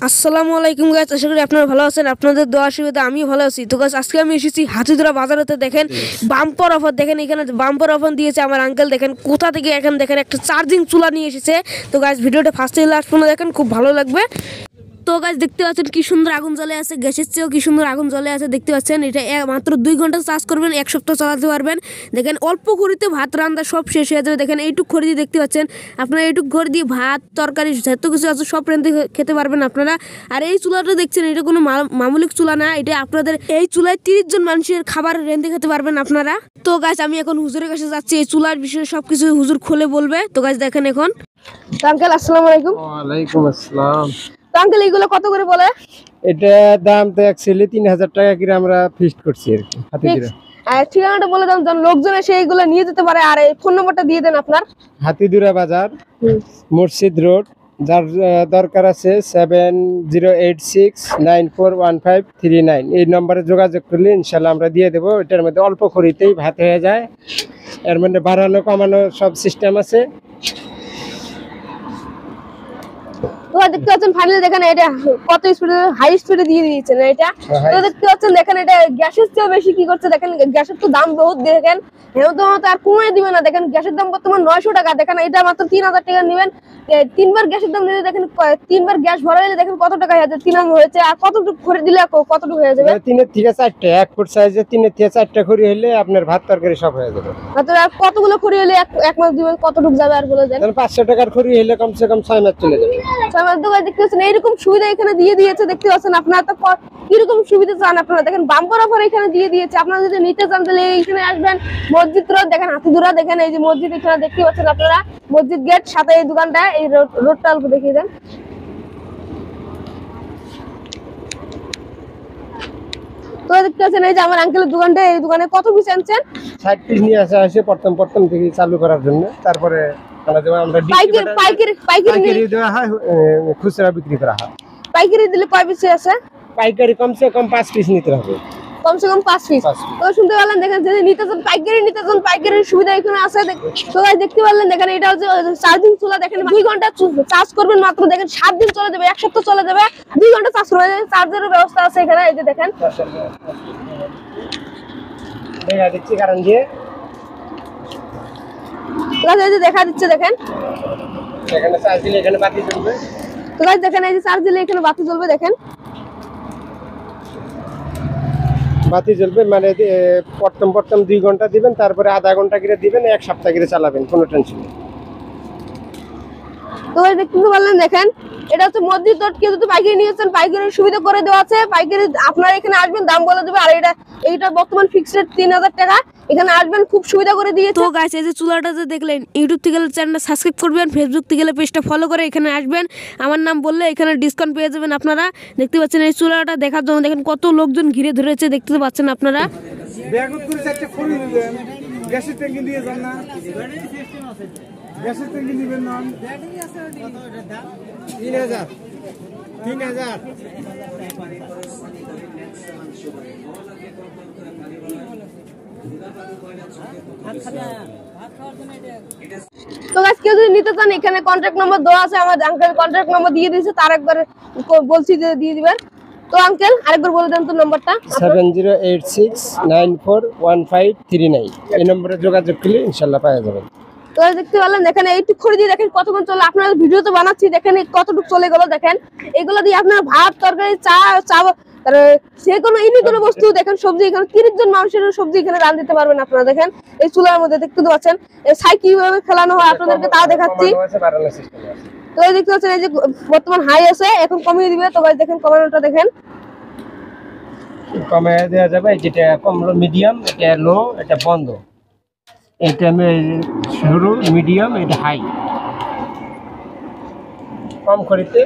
আসসালামু আলাইকুম গাইস, আশা করি আপনারা ভালো আছেন। আপনাদের দোয়া আশীর্বাদে আমি ভালো আছি। তো গাইস আজকে আমি এসেছি হাতিদুরা বাজারেতে। দেখেন বাম্পার অফার, দেখেন এখানে বাম্পার অফার দিয়েছে আমার আঙ্কেল। দেখেন কোথা থেকে এখানে দেখেন একটা চার্জিং চুলা নিয়ে এসেছে। তো গাইস ভিডিওটা ফার্স্ট থেকে লাস্ট পর্যন্ত দেখেন, খুব ভালো লাগবে। তো গাইস দেখতে পাচ্ছেন কি সুন্দর আগুন জ্বলে আছে, গ্যাসের চেয়েও কি সুন্দর আগুন জ্বলে আছে দেখতে পাচ্ছেন। এটা মাত্র 2 ঘন্টা চার্জ করবেন, 1 সপ্তাহ চালাতে পারবেন। দেখেন অল্প খড়িতে ভাত রান্না সব শেষ হয়ে যাবে। দেখেন এইটুক খড়ি দিয়ে দেখতে পাচ্ছেন, আপনারা এইটুক খড়ি দিয়ে ভাত তরকারি যত কিছু আছে সব রান্না খেতে পারবেন আপনারা। আর এই চুলাটা দেখছেন, এটা কোনো মামুলিক চুলা না, এটা আপনাদের এই চুলায় 30 জন মানুষের খাবার রেঁধে খেতে পারবেন আপনারা। তো গাইস আমি এখন হুজুরের কাছে যাচ্ছি, এই চুলার বিষয়ে সবকিছু হুজুর খুলে বলবে। তো গাইস দেখেন এখন। আঙ্কেল আসসালামু আলাইকুম। ওয়ালাইকুম আসসালাম। আঙ্কেল এইগুলো কত করে বলে? এটা দাম তো অ্যাকচুয়ালি 3000 টাকা করে আমরা ফিক্সড করছি আর কি। হাতিদুরা আর ঠিকানাটা বলে দেন, যেন লোকজন এসে এইগুলো নিয়ে যেতে পারে। আর এই ফোন নম্বরটা দিয়ে দেন আপনার। হাতিদুরা বাজার, মসজিদ রোড। যার দরকার আছে 7086941539 এই নম্বরে যোগাযোগ করলে ইনশাল্লাহ আমরা দিয়ে দেবো। এটার মধ্যে অল্প খড়িতেই ভাত হয়ে যায়, এর মধ্যে বাড়ানো কমানো সব সিস্টেম আছে। তো দেখতে পাচ্ছেন ফাইনালি দেখেন এটা কত স্পিডে, হাই স্পিডে দিয়ে দিয়েছেন এটা। তো দেখতে পাচ্ছেন দেখেন এটা গ্যাসের চেয়েও বেশি কি করছে দেখেন। গ্যাসের তো দাম বহুত, দেখেন হেমন্ত আর কমিয়ে দিবে না। দেখেন গ্যাসের দাম বর্তমান 900 টাকা, দেখেন এটা মাত্র 3000 টাকা নেবেন। 3বার গ্যাসের দাম নিলে দেখেন 3বার গ্যাস ভরাইলে দেখেন কত টাকা হয়ে যাবে। 3000 হয়েছে, আর কতটুকু করে দিলে কতটুকু হয়ে যাবে? 3 থেকে 4টা 1 ফুট সাইজে 3 থেকে 4টা খড়ি হলে আপনার ভাত তরকারি সব হয়ে যাবে। মাত্র আর কতগুলো খড়ি হলে এক মাস দিবেন, কতটুকু যাবে আর বলে দেন? 500 টাকার খড়ি হলে কমসে কম 6 মাস চলে যাবে। 6 মাস দোকান দেখতে পাচ্ছেন এইরকম সুবিধা এখানে দিয়ে দিয়েছে দেখতে পাচ্ছেন। আপনারা তো কিরকম সুবিধা চান আপনারা, দেখেন বাম্পার অফার এখানে দিয়ে দিয়েছে। আপনারা যদি নিতে চান তাহলে এইখানে আসবেন। মসজিদ রোড, দেখেন হাতিদুরা, দেখেন এই যে মসজিদ এখানে দেখতে পাচ্ছেন আপনারা, মসজিদ গেট সাথে এই দোকানটা, এই রোডটা অল্প দেখিয়ে দেন। তো দেখতে পাচ্ছেন এই যে আমার আঙ্কেলের দোকানটা, এই দোকানে কত পিস আনছেন? 60 পিস নিয়ে আসে প্রথম থেকে চালু করার জন্য। তারপরে আমরা পাইকারি দেওয়া হয়, খুচরা বিক্রি করা হয়। পাইকারি দিলে কয় পিস আছে? পাইকারি কমসে কম 5 পিস নিতে হবে, কমসে কম 5 পিস। তো শুনতে পারলেন, দেখেন যদি নিতে চান পাইকারি নিতে চান, পাইকারির সুবিধা এখানে আছে। তো গাইস দেখতে পারলেন, দেখেন এটা হচ্ছে চার্জিং চুলা। দেখেন 2 ঘন্টা চার্জ করবেন মাত্র, দেখেন 7 দিন চলে যাবে, 1 সপ্তাহ চলে যাবে। 2 ঘন্টা চার্জ করবে, চার্জারের ব্যবস্থা আছে এখানে। এই যে দেখেন দেখা দিচ্ছি কারণ দিয়ে এই যে দেখা দিচ্ছে, দেখেন এখানে চার্জ দিলে এখানে বাতি জ্বলবে। তো গাইস দেখেন এই যে চার্জ দিলে এখানে বাতি জ্বলবে। দেখেন বাতি জ্বলবে, মানে প্রথম 2 ঘন্টা দিবেন, তারপরে আধা ঘন্টা করে দিবেন, 1 সপ্তাহ করে চালাবেন, কোনো টেনশন নেই। তো দেখতে পারলেন, দেখেন এটা হচ্ছে মসজিদ রোড। কেউ যদি পাইকারি নিয়েছেন পাইকারির সুবিধা করে দেওয়া আছে। পাইকারি আপনারা এখানে আসবেন, দাম বলে দেবে। আর এইটা বর্তমান ফিক্সড রেট 3000 টাকা। এখানে আসবেন, খুব সুবিধা করে দিয়েছে। তো গাইস এই যে চুলাটা যে দেখলেন, ইউটিউব থেকে গেলে চ্যানেলটা সাবস্ক্রাইব করবেন, ফেসবুক থেকে গেলে পেজটা ফলো করে এখানে আসবেন। আমার নাম বললে এখানে ডিসকাউন্ট পেয়ে যাবেন আপনারা। দেখতে পাচ্ছেন এই চুলাটা দেখার জন্য দেখেন কত লোকজন ঘিরে ধরেছে, দেখতে পাচ্ছেন আপনারা। গ্যাসের ট্যাঙ্কি দিয়ে যান না, গ্যাসের ট্যাঙ্কি দিবেন না। 3000 তো গাইস কেউ যদি নিতে চান এখানে কন্টাক্ট নম্বর দেওয়া আছে, আমার আঙ্কেল কন্টাক্ট নম্বর দিয়ে দিয়েছে। তার একবার বলছি যে দিয়ে দিবেন। তো আঙ্কেল আরেকবার বলে দেন তো নম্বরটা। 7086941539 এই নম্বরে যোগাযোগ করলে ইনশাআল্লাহ পাওয়া যাবে। তো দেখতে পেলেন, দেখেন এইটুকু খড়ি দিয়ে দেখেন কতক্ষণ চলে। আপনারা ভিডিও তো বানাচ্ছি, দেখেন কতটুকু চলে গেল। দেখেন এগুলো দিয়ে আপনার ভাত তরকারি চা সে কোনো কোনো বস্তু, দেখেন সবজি, এখানে 30 জন মানুষের সবজি এখানে রান্না দিতে পারবেন আপনারা। দেখেন এই চুলার মধ্যে দেখতে পাচ্ছেন ছাই কিভাবে ফেলানো হয়, আপনাদেরকে তা দেখাচ্ছি। তো এই দেখতে পাচ্ছেন এই যে বর্তমান হাই আছে, এখন কমিয়ে দিবে। তো গাইস দেখেন কমানোটা দেখেন, কমিয়ে দেওয়া যাবে। যেটা কম মিডিয়াম, এটা লো, এটা বন্ধ, এটা শুরু, মিডিয়াম, এটা হাই। কম খড়িতে